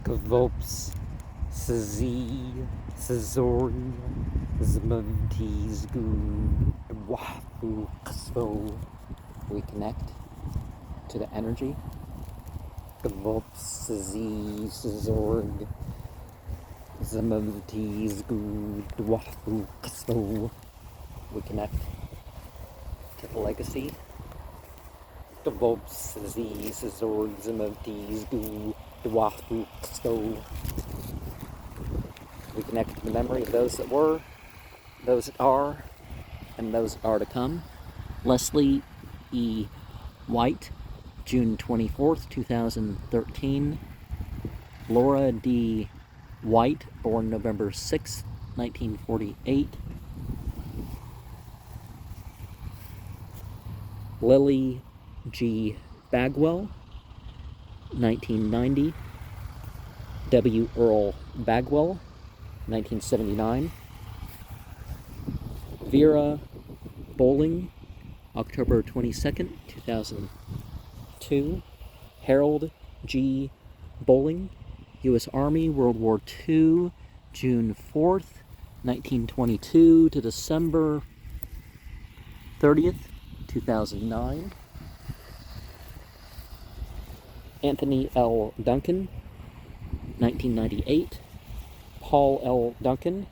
gvolops, Szi Szorg, Lzwvmmh Chant. We connect to the energy. Gvolops, Szi Szorg, Lzwvmmh Chant. We connect to the legacy. Gvolops, Szi Szorg, Lzwvmmh Chant. We connect to the memory of those that were, those that are, and those that are to come. Leslie E. White, June 24th, 2013. Laura D. White, born November 6th, 1948. Lily G. Bagwell, 1990. W. Earl Bagwell, 1979. Vera Bowling, October 22nd, 2002. Harold G. Bowling, U.S. Army, World War II, June 4th, 1922 to December 30th, 2009. Anthony L. Duncan, 1998. Paul L. Duncan,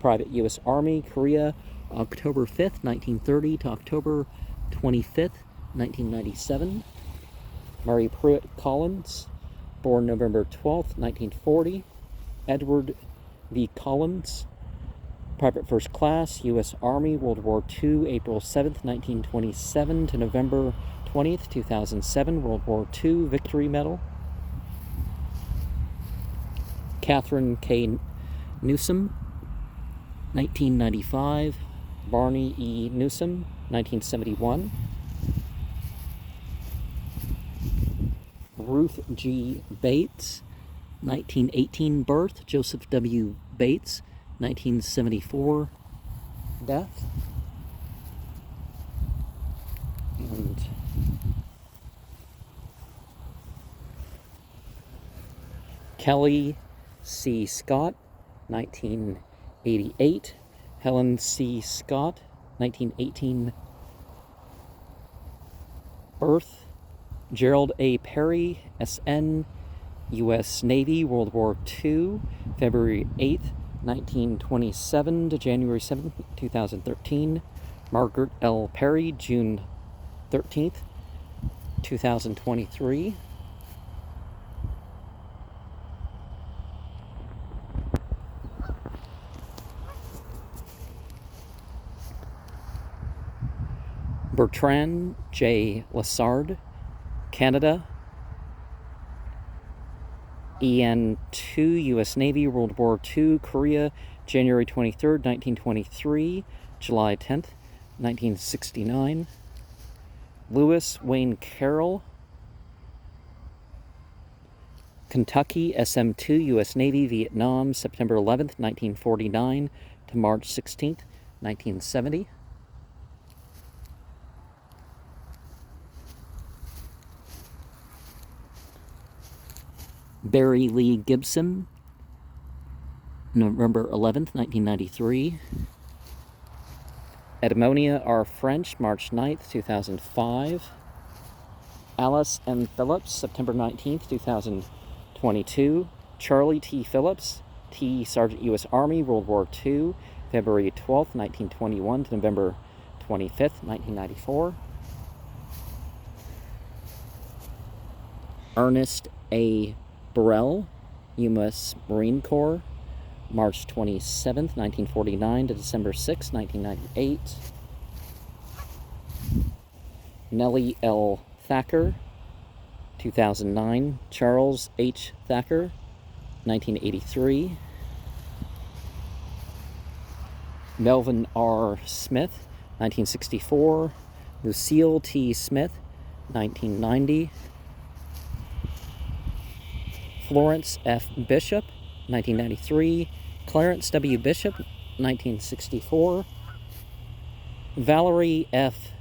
Private U.S. Army, Korea, October 5th, 1930 to October 25th, 1997. Murray Pruitt Collins, born November 12th, 1940. Edward V. Collins, Private First Class, U.S. Army, World War II, April 7th, 1927 to November 20th, 2007, World War II, Victory Medal. Catherine K. Newsom, 1995. Barney E. Newsom, 1971. Ruth G. Bates, 1918 birth. Joseph W. Bates, 1974 death. And Kelly C. Scott, 1988. Helen C. Scott, 1918 birth. Gerald A. Perry, S.N., U.S. Navy, World War II, February 8th, 1927 to January 7th, 2013. Margaret L. Perry, June 13th, 2023. Bertrand J. Lassard, Canada. EN2, U.S. Navy, World War II, Korea, January 23rd, 1923, July 10th, 1969. Lewis Wayne Carroll, Kentucky, SM2, U.S. Navy, Vietnam, September 11th, 1949 to March 16th, 1970. Barry Lee Gibson, November 11th, 1993. Edmonia R. French, March 9th, 2005. Alice M. Phillips, September 19th, 2022. Charlie T. Phillips, T. Sergeant U.S. Army, World War II, February 12th, 1921 to November 25th, 1994. Ernest A. Burrell, U.S. Marine Corps, March 27th, 1949 to December 6th, 1998. Nellie L. Thacker, 2009. Charles H. Thacker, 1983. Melvin R. Smith, 1964. Lucille T. Smith, 1990. Florence F. Bishop, 1993. Clarence W. Bishop, 1964. Valerie F.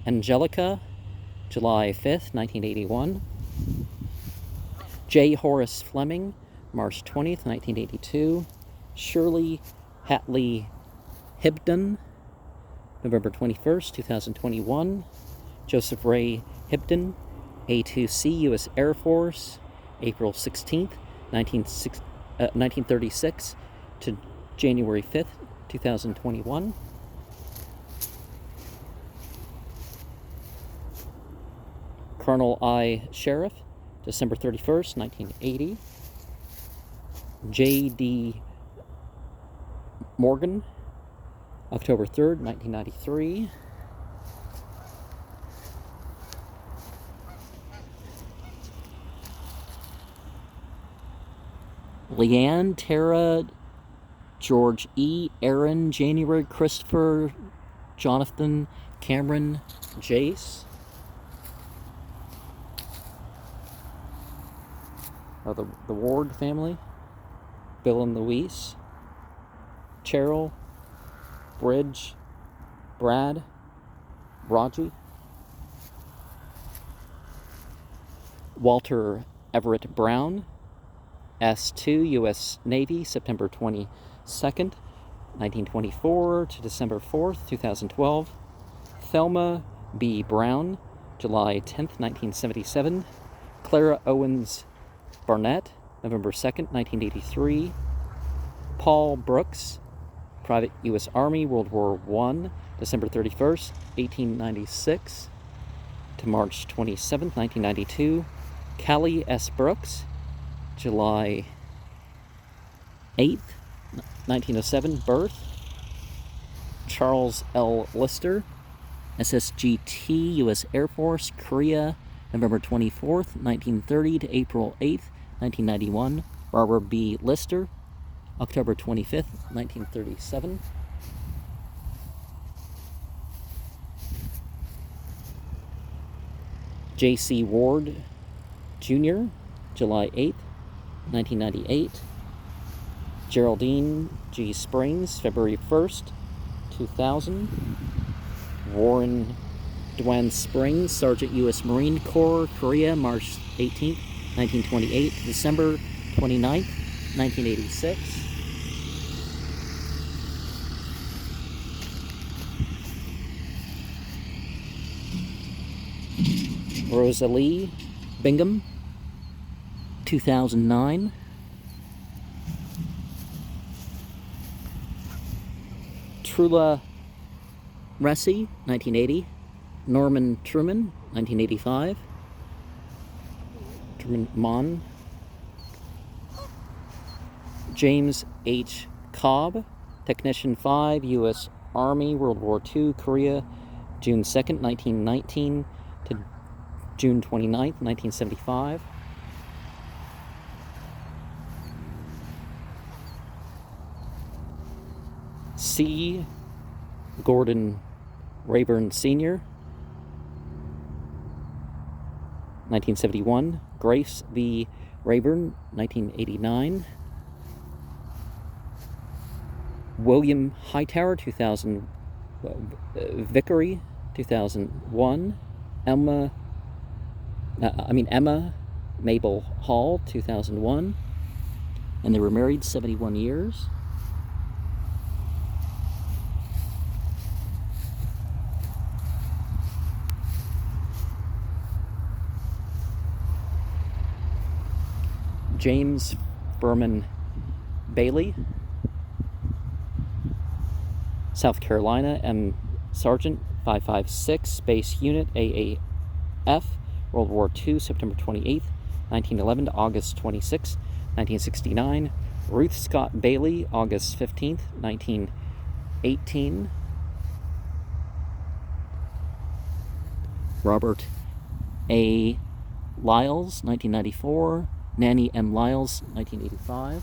Angelica, July 5th, 1981. J. Horace Fleming, March 20th, 1982. Shirley Hatley Hibdon, November 21st, 2021. Joseph Ray Hibdon, A2C, U.S. Air Force, April 16th, 1936 to January 5th, 2021. Colonel I. Sheriff, December 31st, 1980. J.D. Morgan, October 3rd, 1993. Leanne, Tara, George E., Aaron, January, Christopher, Jonathan, Cameron, Jace. The Ward family. Bill and Louise. Cheryl, Bridge, Brad, Raji. Walter Everett Brown, S2, U.S. Navy, September 22nd, 1924 to December 4th, 2012. Thelma B. Brown, July 10th, 1977. Clara Owens Barnett, November 2nd, 1983. Paul Brooks, Private U.S. Army, World War I, December 31st, 1896 to March 27th, 1992. Callie S. Brooks, July 8th, 1907, birth. Charles L. Lister, SSGT, U.S. Air Force, Korea, November 24th, 1930 to April 8th, 1991. Barbara B. Lister, October 25th, 1937. J.C. Ward, Jr., July 8th, 1998. Geraldine G. Springs, February 1st, 2000. Warren Dwan Springs, Sergeant U.S. Marine Corps, Korea, March 18th, 1928, December 29th, 1986. Rosalie Bingham, 2009. Trula Ressi, 1980. Norman Truman, 1985. Truman Mon. James H. Cobb, Technician 5, U.S. Army, World War II, Korea, June 2nd, 1919 to June 29th, 1975. C. Gordon Rayburn Sr., 1971. Grace V. Rayburn, 1989. William Hightower, 2000. Vickery, 2001. Emma Mabel Hall, 2001. And they were married 71 years. James Berman Bailey, South Carolina, M. Sergeant, 556, Space Unit, AAF, World War II, September 28th, 1911 to August 26th, 1969. Ruth Scott Bailey, August 15th, 1918. Robert A. Lyles, 1994. Nanny M. Lyles, 1985.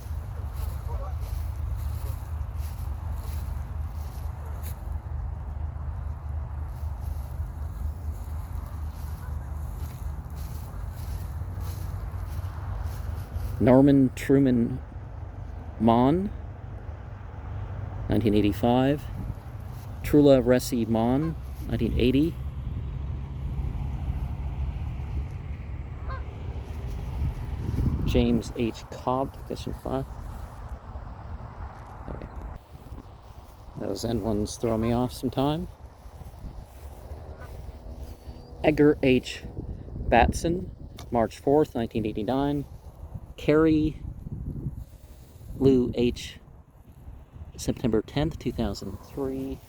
Norman Truman Mon, 1985. Trula Ressi Mon, 1980. James H. Cobb, Technician 5. Okay. Those end ones throw me off sometime. Edgar H. Batson, March 4th, 1989. Carrie Lou H. September 10th, 2003.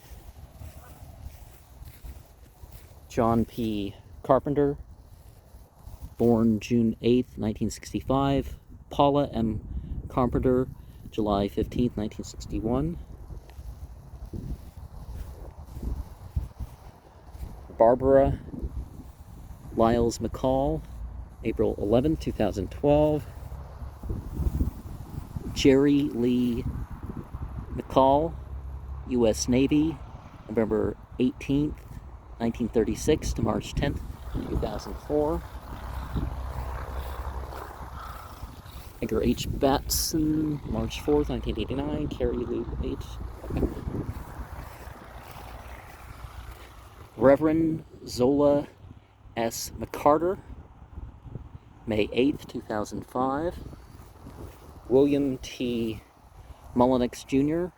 John P. Carpenter, born June 8th, 1965. Paula M. Carpenter, July 15th, 1961. Barbara Lyles McCall, April 11th, 2012. Jerry Lee McCall, U.S. Navy, November 18th, 1936 to March 10th, 2004. Edgar H. Batson, March 4th, 1989. Carrie Lou H. Okay. Reverend Zola S. McCarter, May 8th, 2005. William T. Mullenix Jr.,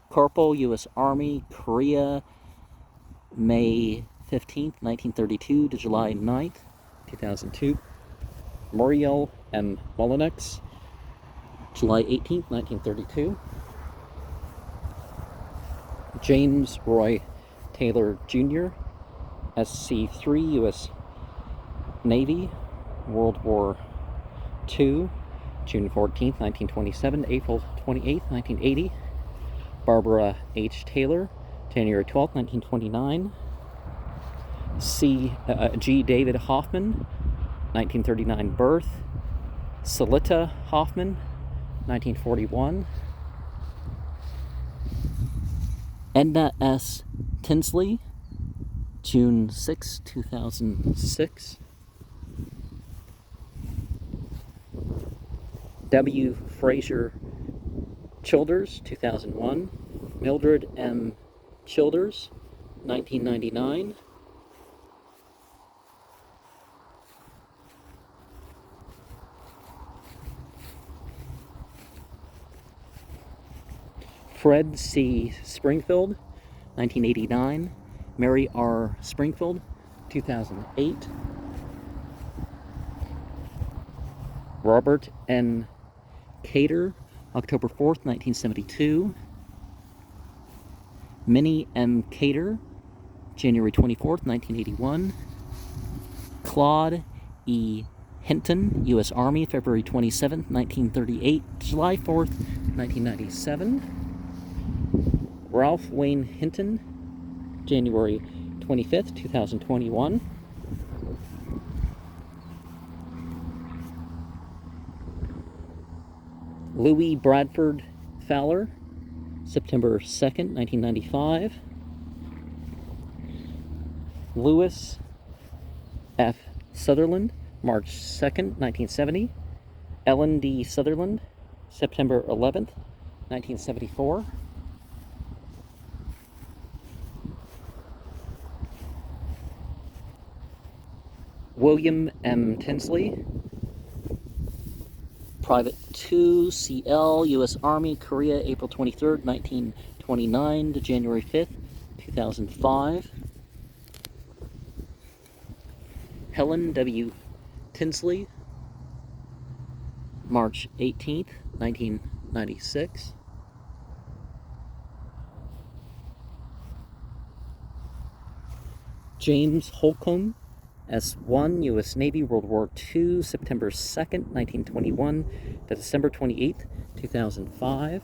Corporal, U.S. Army, Korea, May 15th, 1932 to July 9th, 2002. Muriel M. Mullenix, July 18th, 1932. James Roy Taylor Jr., SC-3, U.S. Navy, World War II, June 14th, 1927, April 28th, 1980. Barbara H. Taylor, January 12th, 1929. G. David Hoffman, 1939 birth. Salita Hoffman, 1941. Edna S. Tinsley, June 6, 2006. W. Fraser Childers, 2001. Mildred M. Childers, 1999. Fred C. Springfield, 1989. Mary R. Springfield, 2008. Robert N. Cater, October 4th, 1972. Minnie M. Cater, January 24th, 1981. Claude E. Hinton, U.S. Army, February 27th, 1938, July 4th, 1997. Ralph Wayne Hinton, January 25th, 2021. Louis Bradford Fowler, September 2nd, 1995. Lewis F. Sutherland, March 2nd, 1970. Ellen D. Sutherland, September 11th, 1974. William M. Tinsley, Private 2, CL, U.S. Army, Korea, April 23rd, 1929 to January 5th, 2005. Helen W. Tinsley, March 18th, 1996. James Holcomb, S1, U.S. Navy, World War II, September 2nd, 1921 to December 28th, 2005.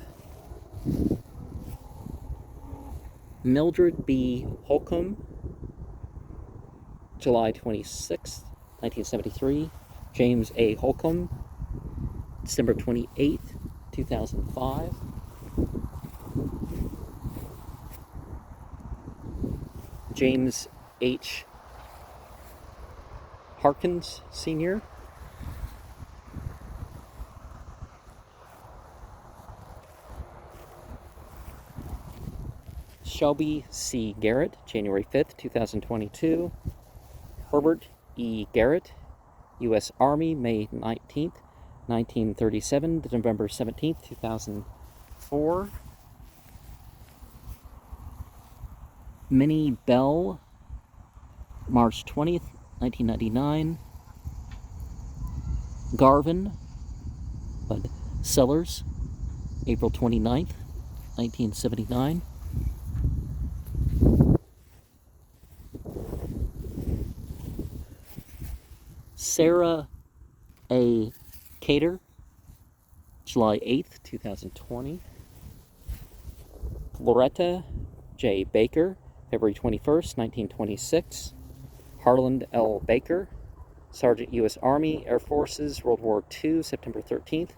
Mildred B. Holcomb, July 26th, 1973. James A. Holcomb, December 28th, 2005. James H. Harkins, Sr. Shelby C. Garrett, January 5th, 2022. Herbert E. Garrett, U.S. Army, May 19th, 1937 to November 17th, 2004. Minnie Bell, March 20th, 1999. Garvin Bud Sellers, April 29th, 1979. Sarah A. Cater, July 8th, 2020. Floretta J. Baker, February 21st, 1926. Harland L. Baker, Sergeant U.S. Army, Air Forces, World War II, September 13th,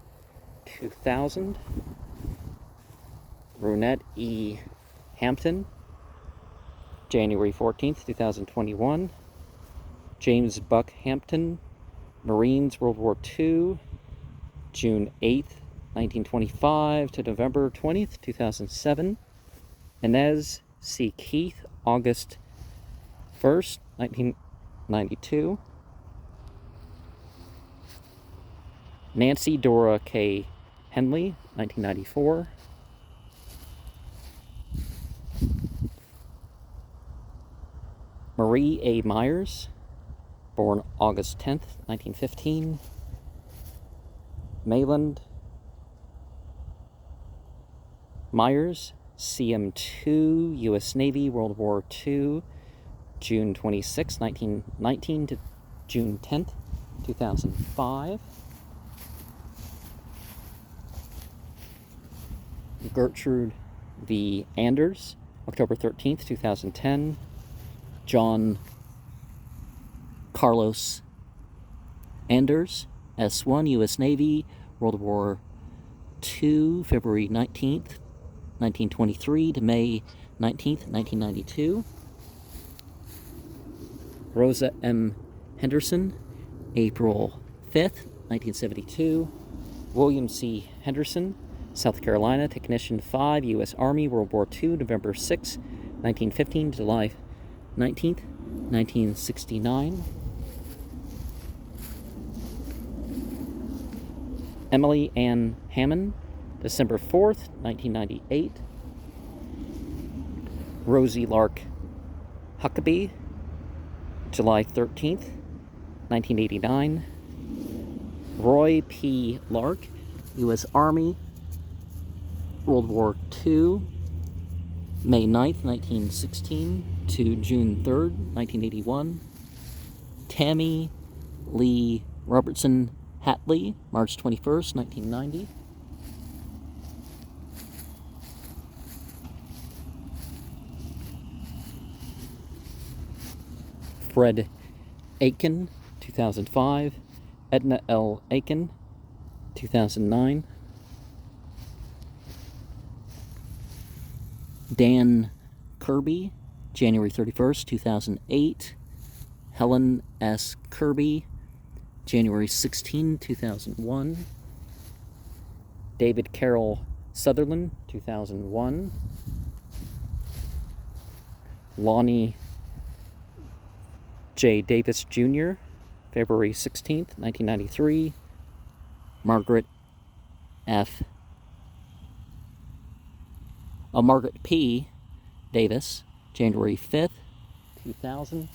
2000. Brunette E. Hampton, January 14th, 2021. James Buck Hampton, Marines, World War II, June 8th, 1925 to November 20th, 2007. Inez C. Keith, August 1st, 1992. Nancy Dora K. Henley, 1994. Marie A. Myers, born August 10th, 1915. Mayland Myers, CM2, U.S. Navy, World War II, June 26, 1919 to June 10th, 2005. Gertrude V. Anders, October 13th, 2010. John Carlos Anders, S1, U.S. Navy, World War II, February 19th, 1923 to May 19th, 1992. Rosa M. Henderson, April 5th, 1972. William C. Henderson, South Carolina, Technician 5, U.S. Army, World War II, November 6, 1915 to July 19th, 1969. Emily Ann Hammond, December 4th, 1998. Rosie Lark Huckabee, July 13th, 1989. Roy P. Lark, U.S. Army, World War II, May 9th, 1916 to June 3rd, 1981. Tammy Lee Robertson Hatley, March 21st, 1990. Fred Aiken, 2005. Edna L. Aiken, 2009. Dan Kirby, January 31st, 2008. Helen S. Kirby, January 16, 2001. David Carroll Sutherland, 2001. Lonnie J. Davis Jr., February 16th, 1993. Margaret P. Davis, January 5th, 2000.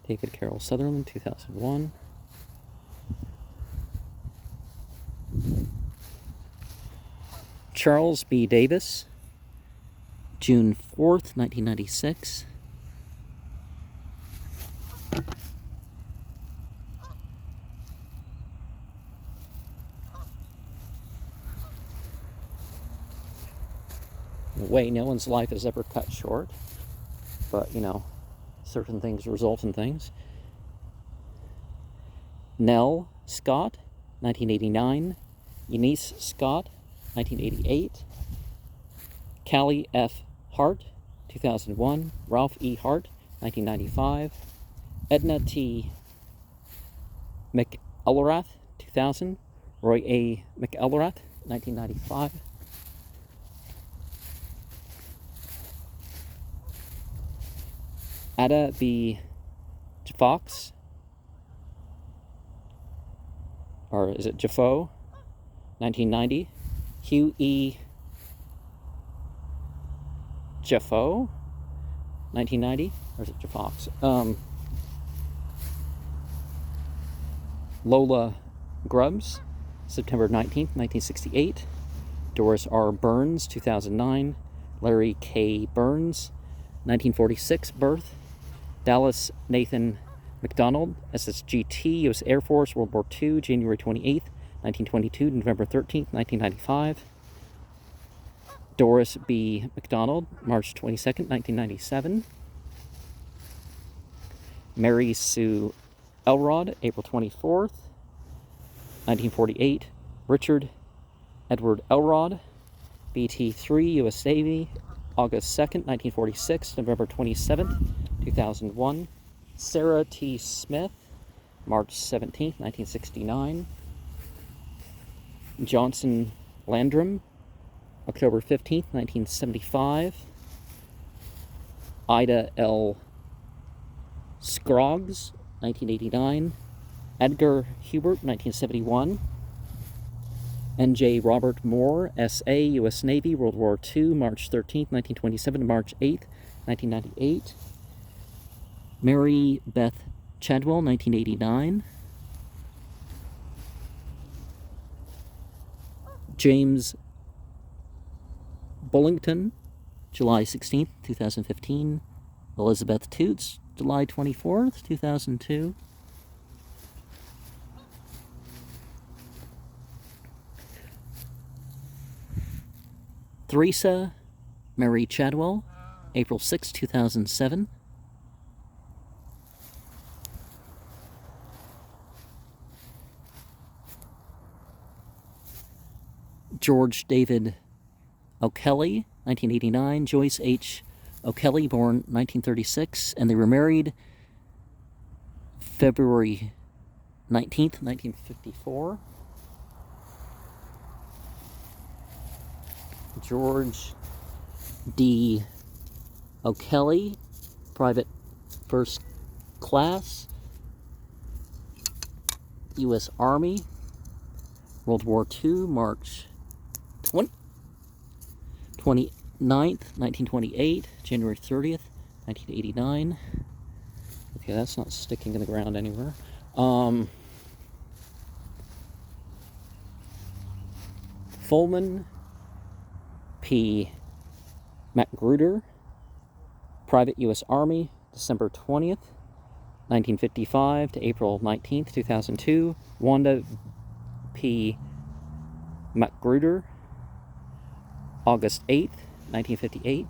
David Carroll Sutherland, 2001. Charles B. Davis, June 4th, 1996. In a way, no one's life is ever cut short, but, you know, certain things result in things. Nell Scott, 1989. Eunice Scott, 1988. Callie F. Hart, 2001. Ralph E. Hart, 1995. Edna T. McElrath, 2000. Roy A. McElrath, 1995. Ada B. Fox, or is it Jafo, 1990. Hugh E. Jafo, 1990, or is it Jafox? Lola Grubbs, September 19th, 1968. Doris R. Burns, 2009. Larry K. Burns, 1946 birth. Dallas Nathan McDonald, SSGT, U.S. Air Force, World War II, January 28th, 1922 to November 13th, 1995. Doris B. McDonald, March 22nd, 1997. Mary Sue Elrod, April 24th, 1948. Richard Edward Elrod, BT-3, U.S. Navy, August 2nd, 1946, November 27th, 2001. Sarah T. Smith, March 17th, 1969. Johnson Landrum, October 15th, 1975. Ida L. Scroggs, 1989. Edgar Hubert, 1971. N.J. Robert Moore, S.A., U.S. Navy, World War II, March 13th, 1927 to March 8th, 1998. Mary Beth Chadwell, 1989. James Bullington, July 16th, 2015. Elizabeth Toots, July 24th, 2002. Theresa Mary Chadwell, April 6, 2007. George David O'Kelly, 1989. Joyce H. O'Kelly, born 1936, and they were married February 19th, 1954. George D. O'Kelly, private first class, U.S. Army, World War II, March 29th, 1928, January 30th, 1989. Okay, that's not sticking in the ground anywhere. Fulman P. Magruder, Private U.S. Army, December 20th, 1955 to April 19th, 2002. Wanda P. Magruder, August 8th, 1958.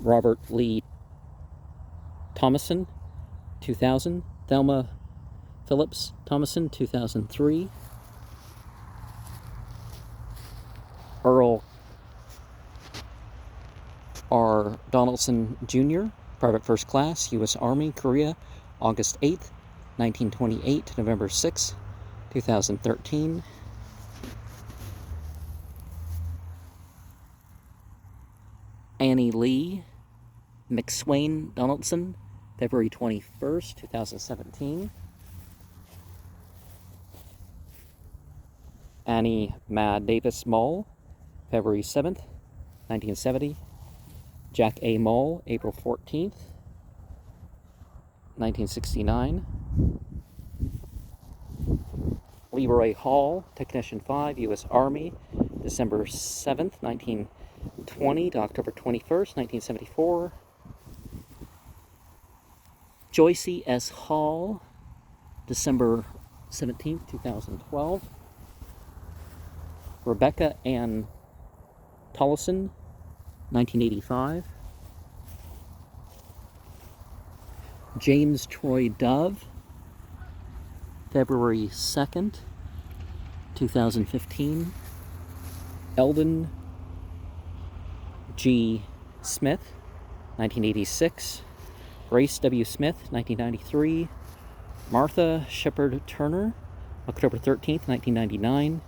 Robert Lee Thomason, 2000. Thelma Phillips Thomason, 2003. Earl R. Donaldson, Jr., Private First Class, U.S. Army, Korea, August 8th, 1928 to November 6th, 2013. Annie Lee McSwain Donaldson, February 21st, 2017. Annie Mad Davis Mull, February 7th, 1970. Jack A. Mull, April 14th, 1969. Leroy Hall, Technician 5, U.S. Army, December 7th, 1920 to October 21st, 1974. Joyce S. Hall, December 17th, 2012. Rebecca Ann Tollison, 1985. James Troy Dove, February 2nd, 2015. Eldon G. Smith, 1986. Grace W. Smith, 1993. Martha Shepard Turner, October 13th, 1999.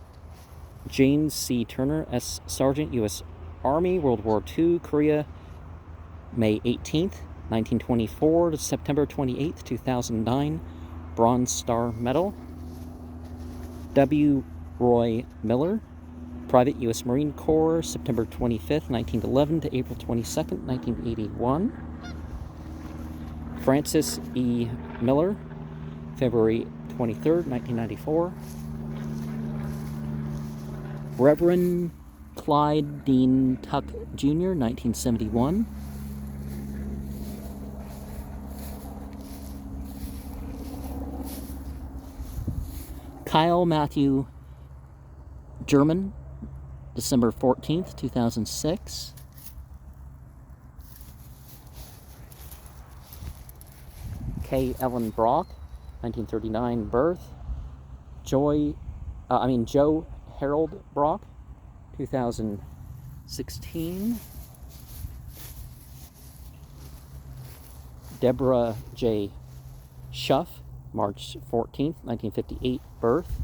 James C. Turner, S. Sergeant, U.S. Army, World War II, Korea, May 18th, 1924 to September 28, 2009, Bronze Star Medal. W. Roy Miller, Private U.S. Marine Corps, September 25th, 1911 to April 22nd, 1981. Francis E. Miller, February 23rd, 1994. Reverend Clyde Dean Tuck, Jr., 1971. Kyle Matthew German, December 14th, 2006. K. Ellen Brock, 1939 birth. Joe Harold Brock, 2016. Deborah J. Schuff, March 14th, 1958 birth.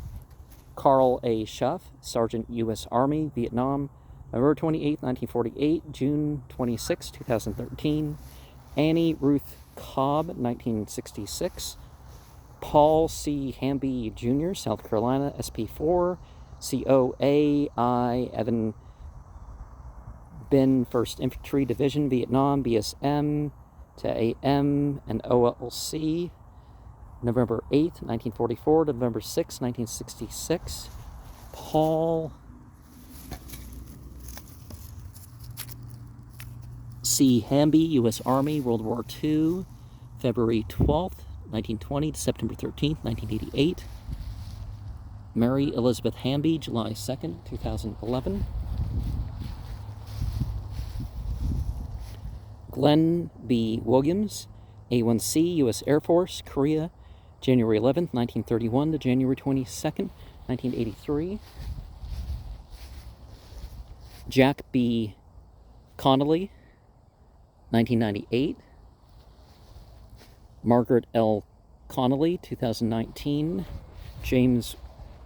Carl A. Schuff, Sergeant U.S. Army, Vietnam, November 28, 1948, June 26, 2013. Annie Ruth Cobb, 1966. Paul C. Hamby, Jr., South Carolina, SP4. COAI, Evan Ben, 1st Infantry Division, Vietnam, BSM to AM and OLC. November 8th, 1944 to November 6th, 1966. Paul C. Hamby, U.S. Army, World War II, February 12th, 1920 to September 13th, 1988. Mary Elizabeth Hamby, July 2nd, 2011. Glenn B. Williams, A1C, U.S. Air Force, Korea, January 11th, 1931 to January 22nd, 1983. Jack B. Connolly, 1998. Margaret L. Connolly, 2019. James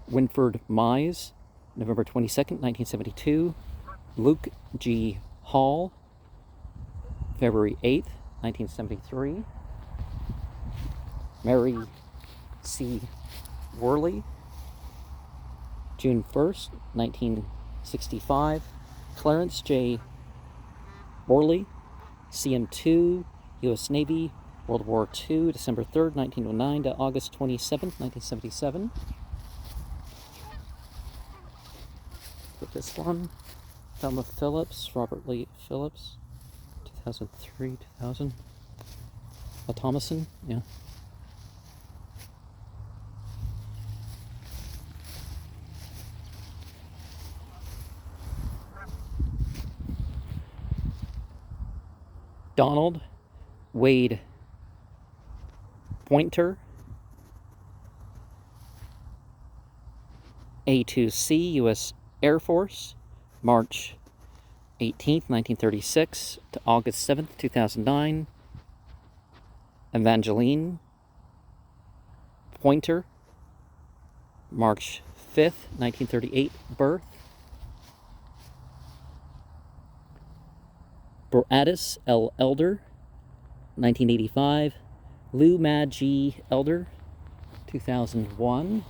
Winford Mize, November 22nd, 1972. Luke G. Hall, February 8th, 1973. Mary C. Worley, June 1st, 1965. Clarence J. Worley, CM2, U.S. Navy, World War II, December 3rd, 1909 to August 27th, 1977. For this one, Thelma Phillips, Robert Lee Phillips, 2003, 2000. Thomason, yeah. Donald Wade Pointer, A2C, U.S. Air Force, March 18th, 1936 to August 7th, 2009. Evangeline Pointer, March 5th, 1938 birth. Boradis L. Elder, 1985. Lou Mad G. Elder, 2001.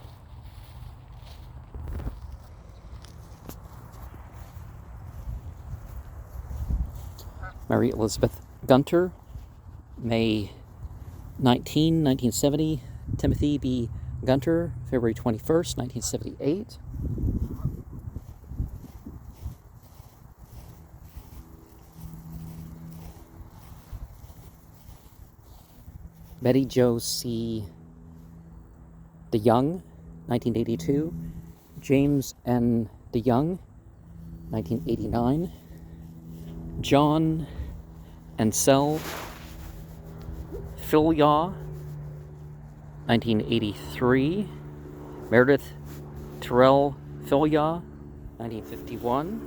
Mary Elizabeth Gunter, May 19, 1970. Timothy B. Gunter, February 21st, 1978. Betty Jo C. DeYoung, 1982. James N. DeYoung, 1989. John Ansel Philyaw, 1983. Meredith Terrell Philyaw, 1951.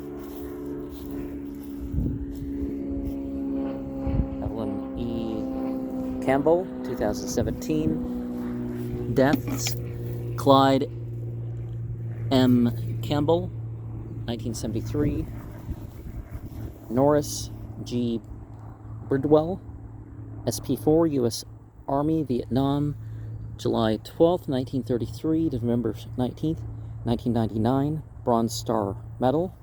Evelyn E. Campbell, 2017. Deaths: Clyde M. Campbell, 1973. Norris G. Bridwell, SP4, U.S. Army, Vietnam, July 12, 1933 to November 19th, 1999, Bronze Star Medal.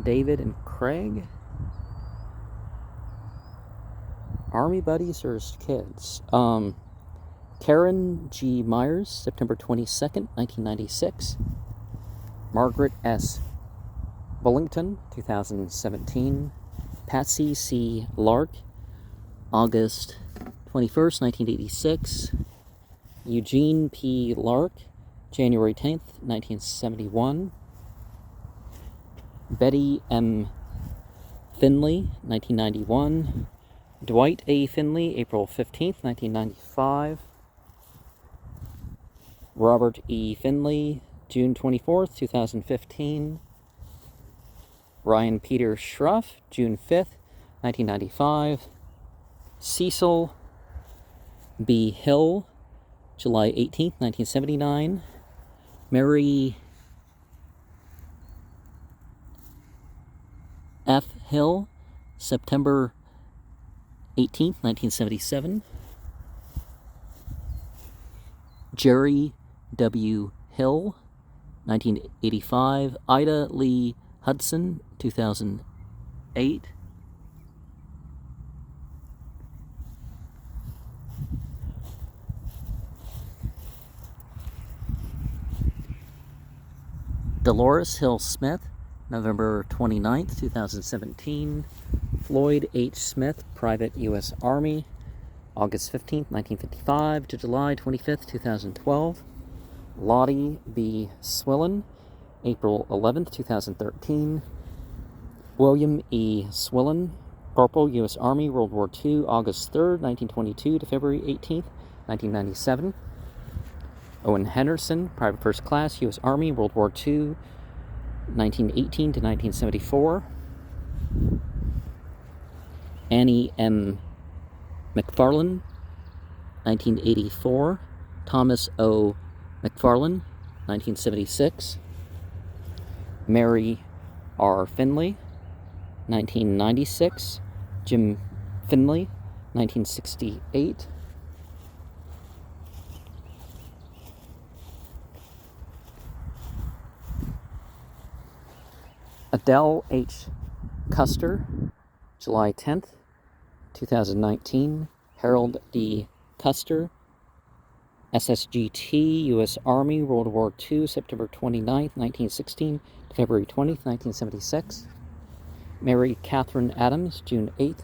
David and Craig, Army buddies or as kids? Karen G. Myers, September 22nd, 1996. Margaret S. Bullington, 2017. Patsy C. Lark, August 21st, 1986. Eugene P. Lark, January 10th, 1971. Betty M. Finley, 1991. Dwight A. Finley, April 15th, 1995. Robert E. Finley, June 24th, 2015. Ryan Peter Schruff, June 5th, 1995. Cecil B. Hill, July 18th, 1979. Mary F. Hill, September 18th, 1977. Jerry W. Hill, 1985. Ida Lee Hudson, 2008. Dolores Hill Smith, November 29th, 2017. Floyd H. Smith, Private U.S. Army, August 15th, 1955 to July 25th, 2012. Lottie B. Swillen, April 11th, 2013. William E. Swillen, Corporal, U.S. Army, World War II, August 3rd, 1922 to February 18th, 1997. Owen Henderson, Private First Class, U.S. Army, World War II, 1918 to 1974. Annie M. McFarland, 1984. Thomas O. McFarland, 1976. Mary R. Finley, 1996. Jim Finley, 1968. Adele H. Custer, July 10th, 2019. Harold D. Custer, SSGT, U.S. Army, World War II, September 29th, 1916 to February 20th, 1976. Mary Catherine Adams, June 8th,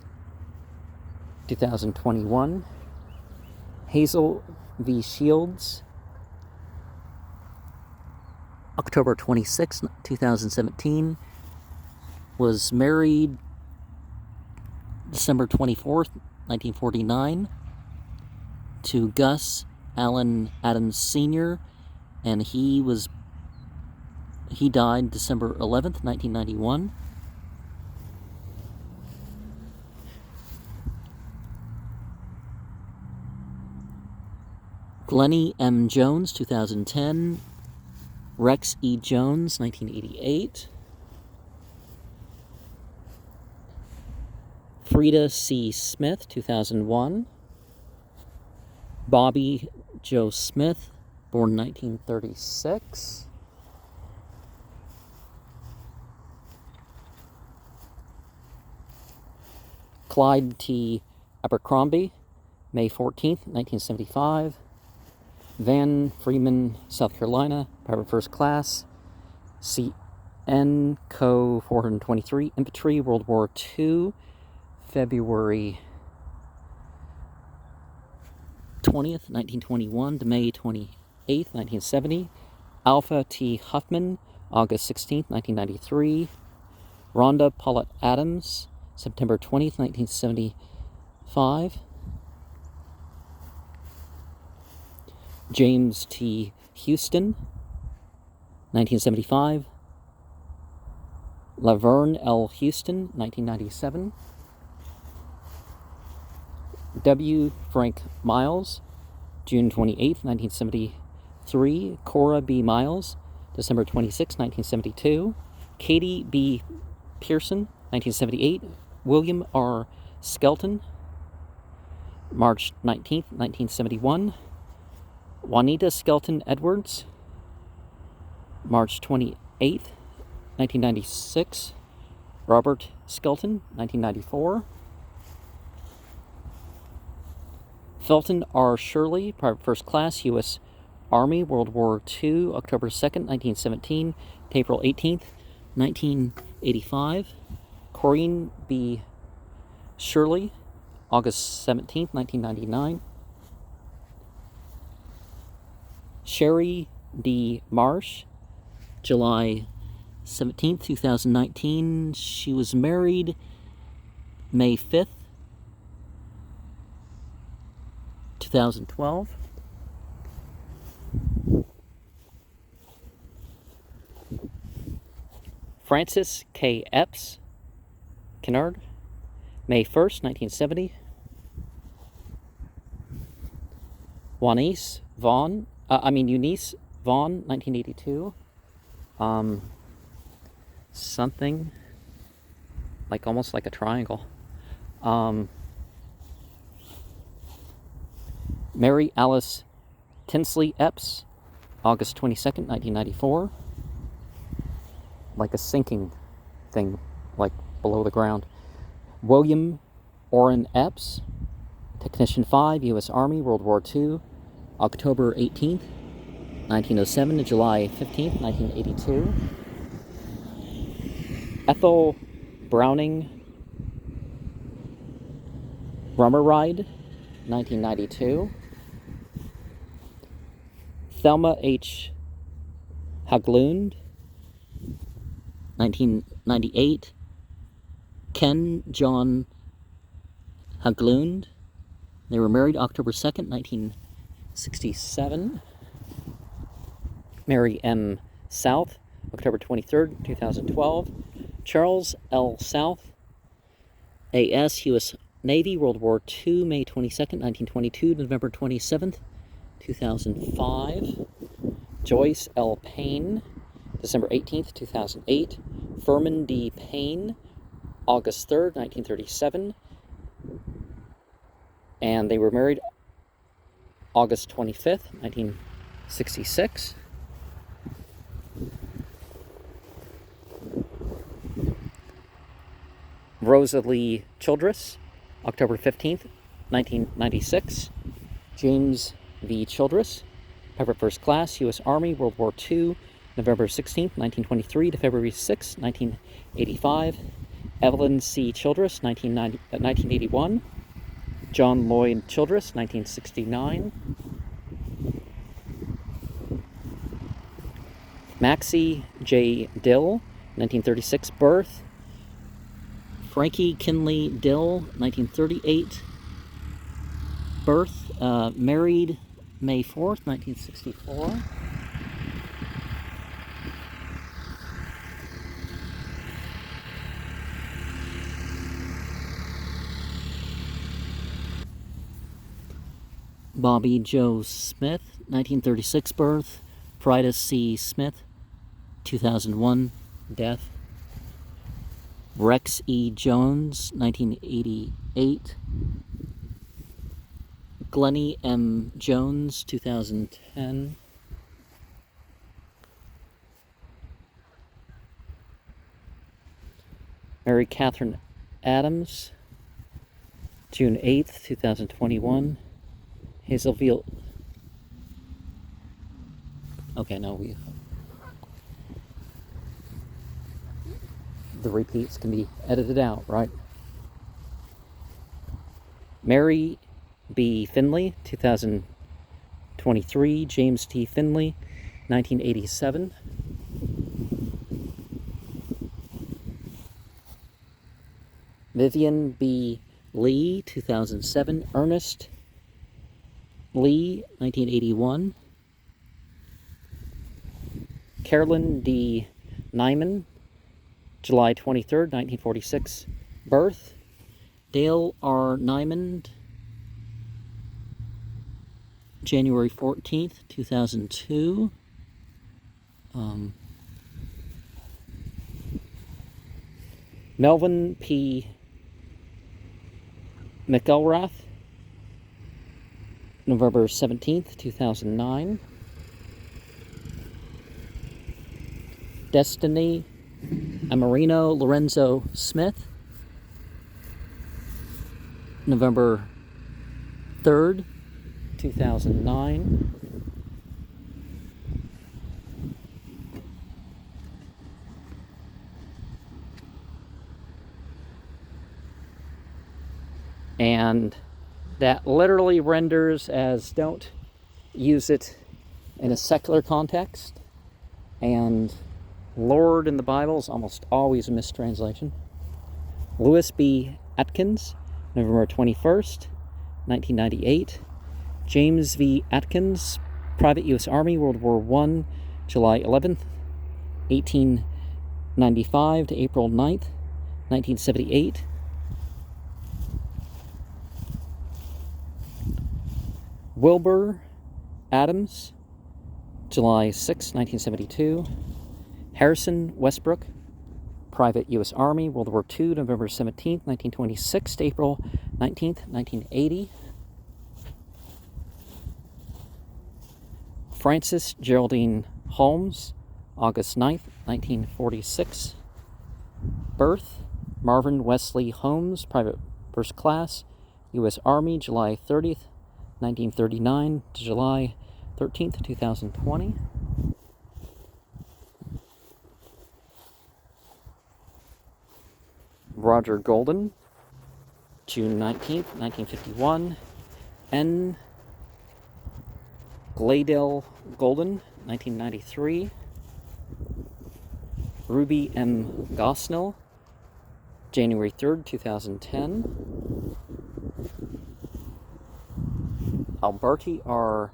2021. Hazel V. Shields, October 26, 2017. Was married December 24th, 1949, to Gus Allen Adams Sr., and he died December 11th, 1991. Glennie M. Jones, 2010. Rex E. Jones, 1988. Frida C. Smith, 2001. Bobby Joe Smith, born 1936. Clyde T. Abercrombie, May 14th, 1975. Van Freeman, South Carolina, Private First Class. CN Co. 423, Infantry, World War II, February 20th, 1921 to May 28th, 1970. Alpha T. Huffman, August 16th, 1993. Rhonda Paulette Adams, September 20th, 1975. James T. Houston, 1975. Laverne L. Houston, 1997. W. Frank Miles, June 28th, 1973. Cora B. Miles, December 26, 1972. Katie B. Pearson, 1978. William R. Skelton, March 19th, 1971. Juanita Skelton Edwards, March 28th, 1996. Robert Skelton, 1994. Felton R. Shirley, Private First Class, U.S. Army, World War II, October 2nd, 1917 to April 18th, 1985. Corinne B. Shirley, August 17th, 1999. Sherry D. Marsh, July 17th, 2019. She was married May 5th, 2012. Francis K. Epps, Kennard, May 1st, 1970. Eunice Vaughn, 1982. Something like almost like a triangle. Mary Alice Tinsley Epps, August 22nd, 1994. Like a sinking thing, like below the ground. William Orrin Epps, Technician 5, U.S. Army, World War II, October 18th, 1907 to July 15th, 1982. Ethel Browning Rummerride, 1992. Thelma H. Haglund, 1998. Ken John Haglund. They were married October 2nd, 1967. Mary M. South, October 23rd, 2012. Charles L. South, A.S., U.S. Navy, World War II, May 22nd, 1922 to November 27th, 2005. Joyce L. Payne, December 18th, 2008. Furman D. Payne, August 3rd, 1937. And they were married August 25th, 1966. Rosalie Childress, October 15th, 1996. James V. Childress, Private First Class, U.S. Army, World War II, November 16th, 1923 to February 6th, 1985. Evelyn C. Childress, 1981. John Lloyd Childress, 1969. Maxie J. Dill, 1936 birth. Frankie Kinley Dill, 1938 birth. Married May 4th, 1964. Bobby Joe Smith, 1936 birth. Frida C. Smith, 2001 death. Rex E. Jones, 1988. Glennie M. Jones, 2010. Mary Catherine Adams, June 8th, 2021. Hazelfield. Okay, no, the repeats can be edited out, right? Mary B. Finley, 2023. James T. Finley, 1987. Vivian B. Lee, 2007. Ernest Lee, 1981. Carolyn D. Nyman, July 23rd, 1946 birth. Dale R. Nyman, January 14th, 2002. Melvin P. McElrath, November 17th, 2009. Destiny Amarino Lorenzo Smith, November 3rd, 2009. And that literally renders as don't use it in a secular context. And Lord in the Bible is almost always a mistranslation. Louis B. Atkins, November 21st, 1998. James V. Atkins, Private U.S. Army, World War I, July 11th, 1895 to April 9th, 1978. Wilbur Adams, July 6, 1972. Harrison Westbrook, Private U.S. Army, World War II, November 17, 1926 to April 19, 1980. Frances Geraldine Holmes, August 9, 1946. Birth, Marvin Wesley Holmes, Private First Class, U.S. Army, July 30th, 1939 to July 13th, 2020. Roger Golden, June 19th, 1951. N. Glaydell Golden, 1993. Ruby M. Gosnell, January 3rd, 2010. Alberti R.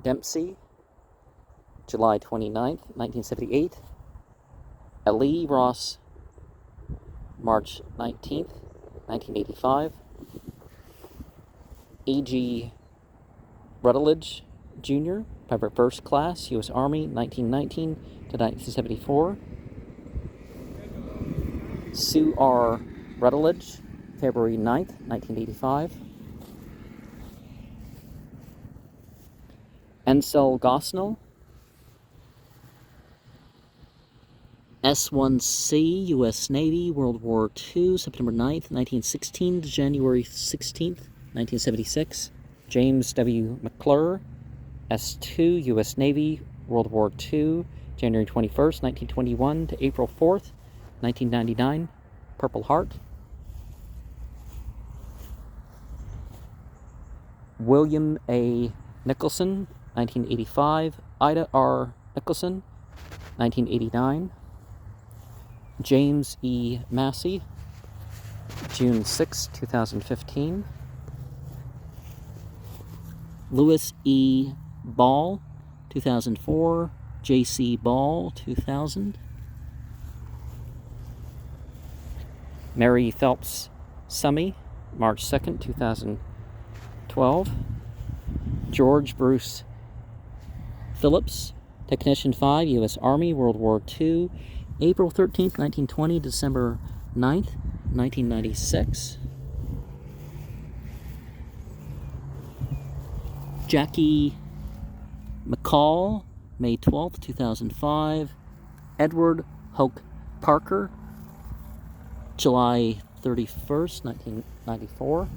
Dempsey, July 29th, 1978. Elie Ross, March 19th, 1985. E.G. Rutledge Jr., Private First Class, U.S. Army, 1919 to 1974. Sue R. Rutledge, February 9th, 1985. Ansel Gosnell, S-1C, U.S. Navy, World War II, September 9th, 1916 to January 16th, 1976. James W. McClure, S-2, U.S. Navy, World War II, January 21st, 1921 to April 4th, 1999, Purple Heart. William A. Nicholson, 1985. Ida R. Nicholson, 1989. James E. Massey, June 6, 2015. Louis E. Ball, 2004. J.C. Ball, 2000. Mary Phelps Summy, March 2nd, 2012. George Bruce Phillips, Technician 5, U.S. Army, World War II, April 13th, 1920, December 9th, 1996. Jackie McCall, May 12th, 2005. Edward Hoke Parker, July 31st, 1994.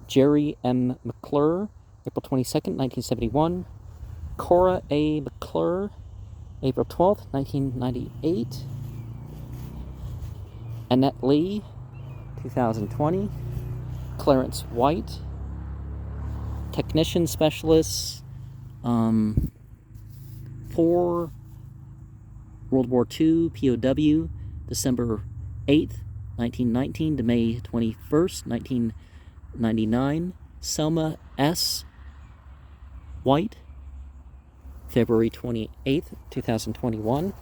Jerry M. McClure, April 22nd, 1971. Cora A. McClure, April 12th, 1998. Annette Lee, 2020. Clarence White, Technician Specialist, 4, World War II, POW, December 8th, 1919 to May 21st, 1999. Selma S. White, February 28th, 2021.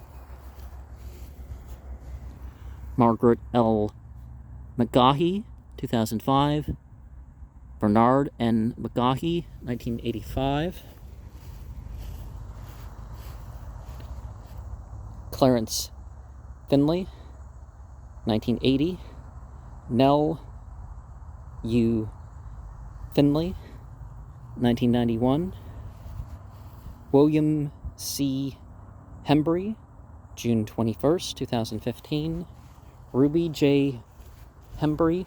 Margaret L. McGahee, 2005. Bernard N. McGahee, 1985. Clarence Finley, 1980. Nell U. Finley, 1991. William C. Hembry, June 21st, 2015. Ruby J. Hembry,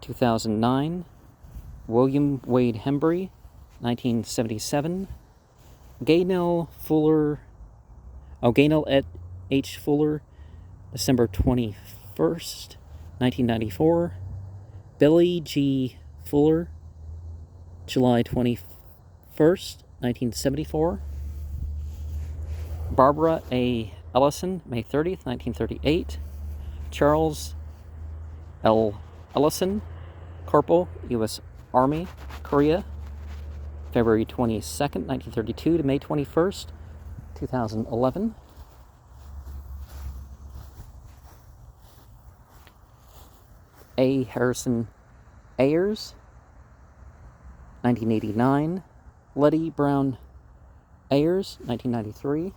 2009. William Wade Hembry, 1977. Gaynell H. Fuller, December 21st, 1994. Billy G. Fuller, July 21st, 1974. Barbara A. Ellison, May 30th, 1938. Charles L. Ellison, Corporal, U.S. Army, Korea, February 22nd, 1932 to May 21st, 2011. A. Harrison Ayers, 1989. Letty Brown Ayers, 1993.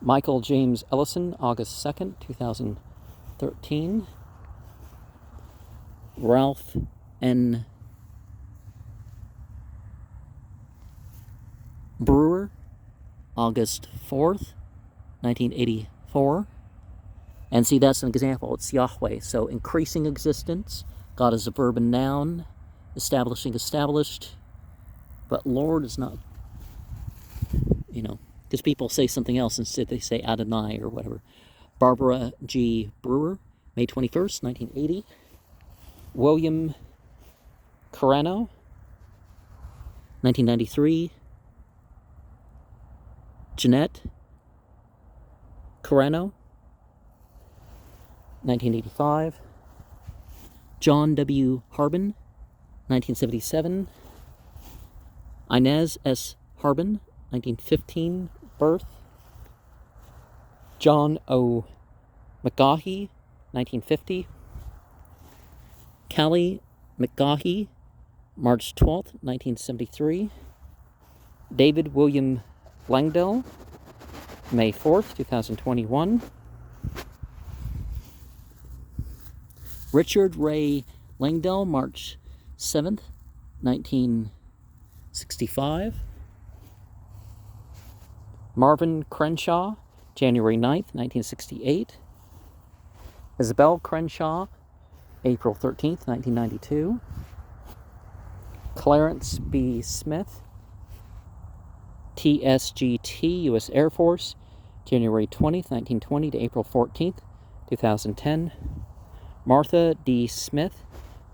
Michael James Ellison, August 2nd, 2013. Ralph N. Brewer, August 4th, 1984. And see, that's an example. It's Yahweh. So increasing existence. God is a verb and noun. Establishing, established. But Lord is not, because people say something else instead. They say Adonai or whatever. Barbara G. Brewer, May 21st, 1980. William Carano, 1993. Jeanette Carano, 1985. John W. Harbin, 1977. Inez S. Harbin, 1915 birth. John O. McGahee, 1950. Callie McGahee, March 12th, 1973. David William Langdell, May 4th, 2021. Richard Ray Langdell, March 7th, 1965. Marvin Crenshaw, January 9th, 1968. Isabel Crenshaw, April 13th, 1992. Clarence B. Smith, TSGT, U.S. Air Force, January 20th, 1920 to April 14th, 2010. Martha D. Smith,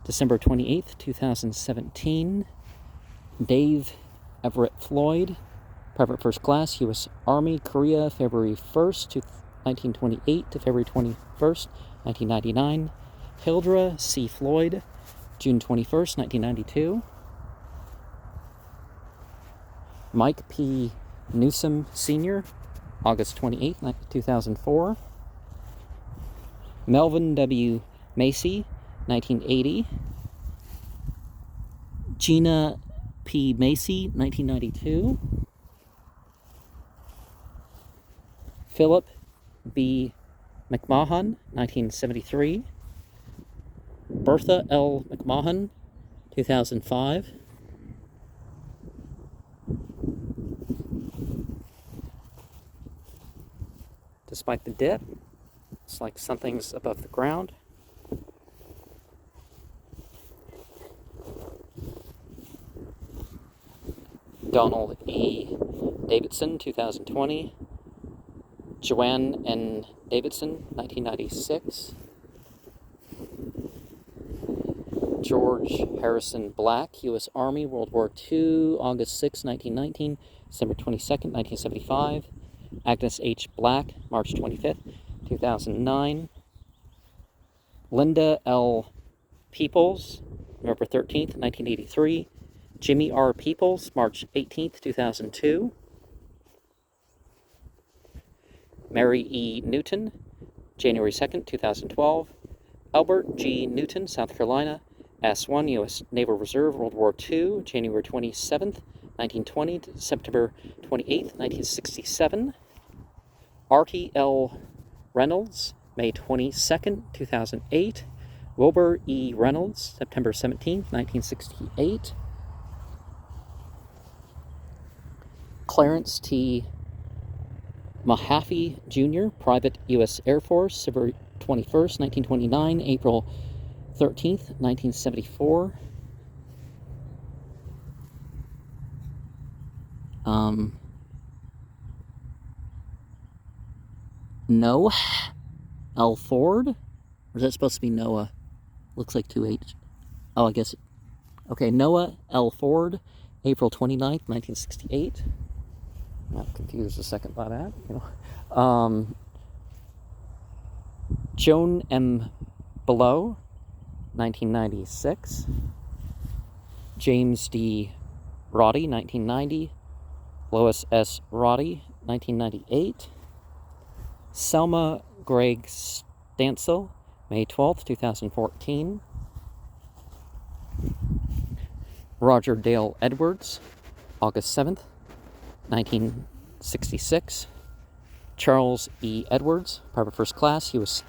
December 28th, 2017. Dave Everett Floyd, Private First Class, U.S. Army, Korea, February 1st, 1928 to February 21st, 1999. Hildra C. Floyd, June 21st, 1992. Mike P. Newsom Sr., August 28th, 2004. Melvin W. Macy, 1980. Gina P. Macy, 1992. Philip B. McMahon, 1973. Bertha L. McMahon, 2005. Despite the dip, it's like something's above the ground. Donald E. Davidson, 2020. Joanne N. Davidson, 1996. George Harrison Black, U.S. Army, World War II, August 6, 1919, December 22nd, 1975. Agnes H. Black, March 25th, 2009. Linda L. Peoples, November 13th, 1983. Jimmy R. Peoples, March 18th, 2002. Mary E. Newton, January 2nd, 2012. Albert G. Newton, South Carolina, S-1, U.S. Naval Reserve, World War II, January 27th, 1920 to September 28th, 1967. Artie L. Reynolds, May 22nd, 2008. Wilbur E. Reynolds, September 17th, 1968. Clarence T. Mahaffey, Jr., Private U.S. Air Force, February 21st, 1929, April 13th, 1974. Noah L. Ford? Or is that supposed to be Noah? Looks like 2H. Oh, I guess. Okay, Noah L. Ford, April 29th, 1968. I'm not confused a second by that. Joan M. Below, 1996. James D. Roddy, 1990. Lois S. Roddy, 1998. Selma Gregg Stansel, May 12th, 2014. Roger Dale Edwards, August 7th, 1966. Charles E. Edwards, Private First Class, U.S.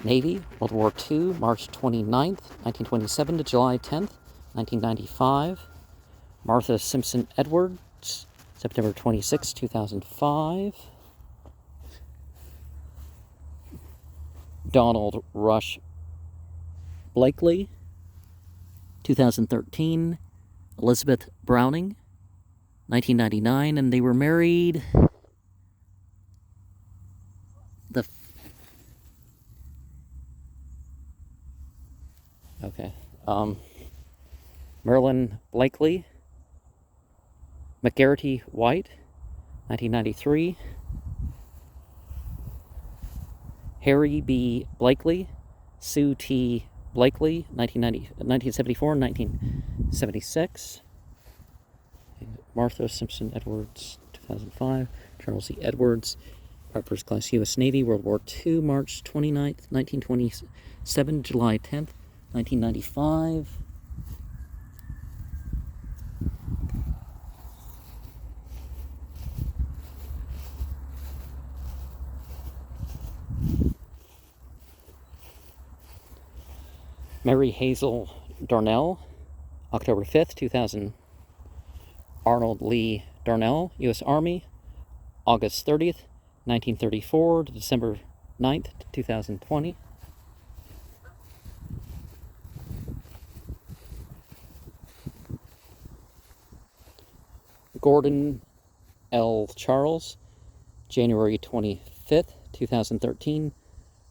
Navy, World War II, March 29th, 1927 to July 10th, 1995. Martha Simpson Edwards, September 26, 2005. Donald Rush Blakely, 2013. Elizabeth Browning, 1999, and they were married Marilyn Blakely, McGarrity White, 1993. Harry B. Blakely, Sue T. Blakely, 1974 and 1976. Martha Simpson Edwards, 2005. Charles E. Edwards, First Class U.S. Navy, World War II, March 29th, 1927, July 10th, 1995. Mary Hazel Darnell, October 5th, 2000. Arnold Lee Darnell, U.S. Army, August 30th, 1934 to December 9th, 2020. Gordon L. Charles, January 25th, 2013.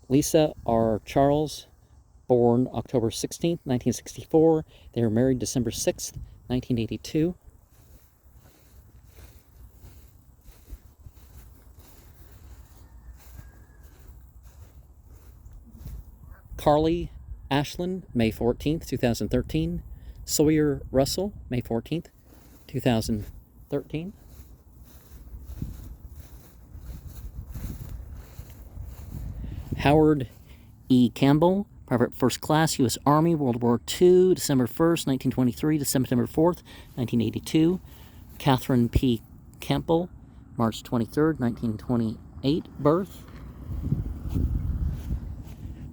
Lisa R. Charles, born October 16th, 1964. They were married December 6th, 1982. Carly Ashland, May 14th, 2013. Sawyer Russell, May 14th, 2013. Howard E. Campbell, Private First Class, U.S. Army, World War II, December 1st, 1923 to September 4th, 1982. Catherine P. Campbell, March 23rd, 1928 birth.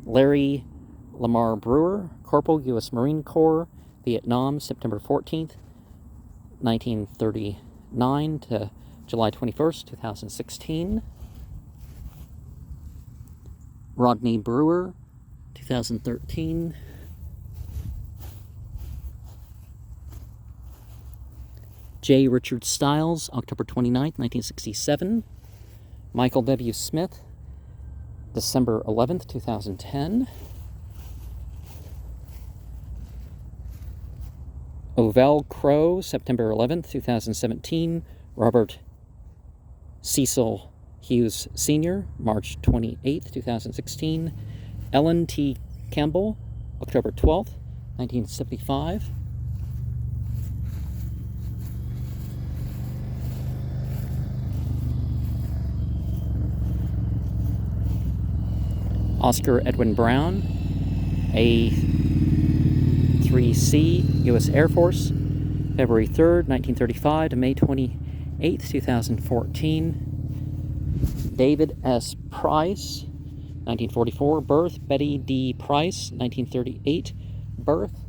Larry Lamar Brewer, Corporal, U.S. Marine Corps, Vietnam, September 14th, 1939 to July 21st, 2016. Rodney Brewer, 2013. J. Richard Stiles, October 29th, 1967. Michael W. Smith, December 11th, 2010. Ovell Crow, September 11th, 2017. Robert Cecil Hughes Sr., March 28th, 2016. Ellen T. Campbell, October 12th, 1975. Oscar Edwin Brown, A3C, U.S. Air Force, February 3rd, 1935 to May 28th, 2014. David S. Price, 1944, birth. Betty D. Price, 1938, birth.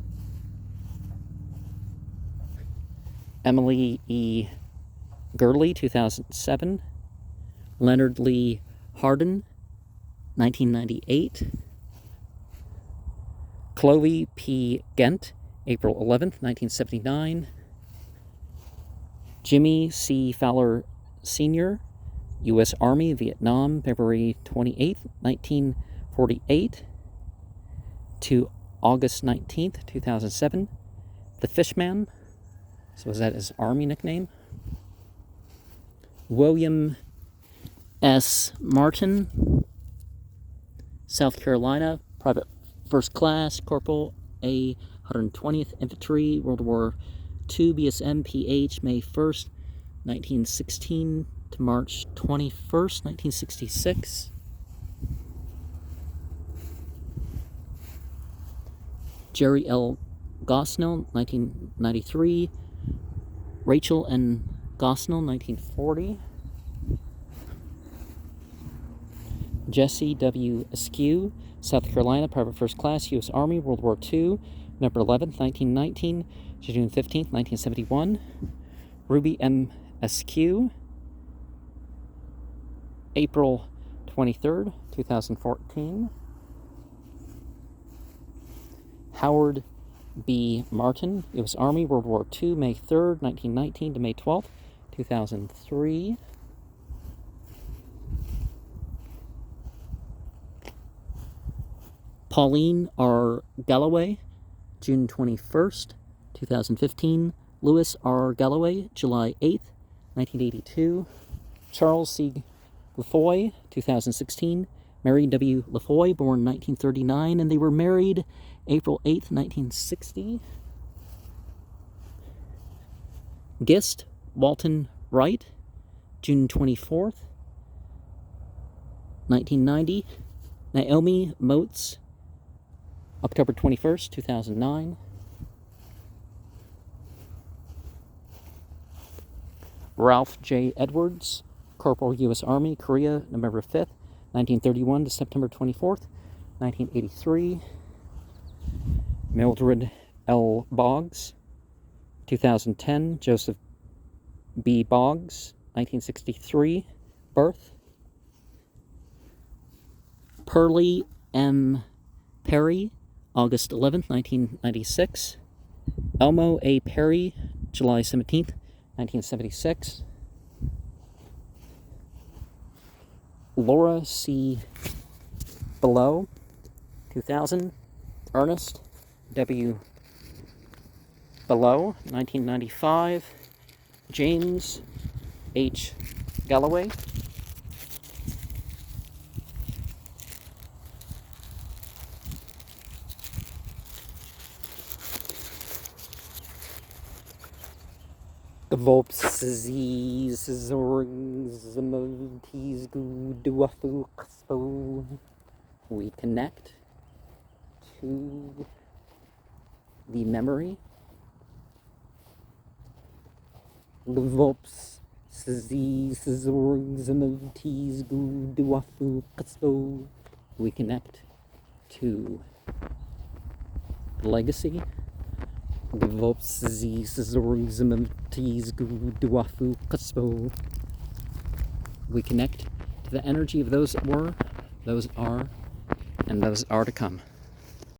Emily E. Gurley, 2007. Leonard Lee Hardin, 1998. Chloe P. Gent, April 11th, 1979. Jimmy C. Fowler Sr., U.S. Army, Vietnam, February 28th, 1948 to August 19th, 2007. The Fishman, so is that his Army nickname? William S. Martin, South Carolina, Private First Class, Corporal A. 120th Infantry, World War II, BSM, PH, May 1st, 1916 to March 21st, 1966. Jerry L. Gosnell, 1993. Rachel N. Gosnell, 1940. Jesse W. Askew, South Carolina, Private First Class, U.S. Army, World War II, November 11th, 1919 to June 15th, 1971. Ruby M. Askew, April 23rd, 2014. Howard B. Martin, U.S. Army, World War II, May 3rd, 1919 to May 12th, 2003. Pauline R. Galloway, June 21st, 2015. Louis R. Galloway, July 8th, 1982. Charles C. Lafoy, 2016. Mary W. Lafoy, born 1939, and they were married April 8th, 1960. Gist Walton Wright, June 24th, 1990. Naomi Moats, October 21st, 2009. Ralph J. Edwards, Corporal, U.S. Army, Korea, November 5th, 1931 to September 24th, 1983. Mildred L. Boggs, 2010. Joseph B. Boggs, 1963, birth. Pearlie M. Perry, August 11th, 1996. Elmo A. Perry, July 17th, 1976. Laura C. Below, 2000. Ernest W. Below, 1995. James H. Galloway, gvolops, Szi Szorg, we connect to the memory. Gvolops, Szi Szorg, we connect to legacy. Gvolops, Szi Szorg, we connect to the energy of those that were, those are, and those are to come.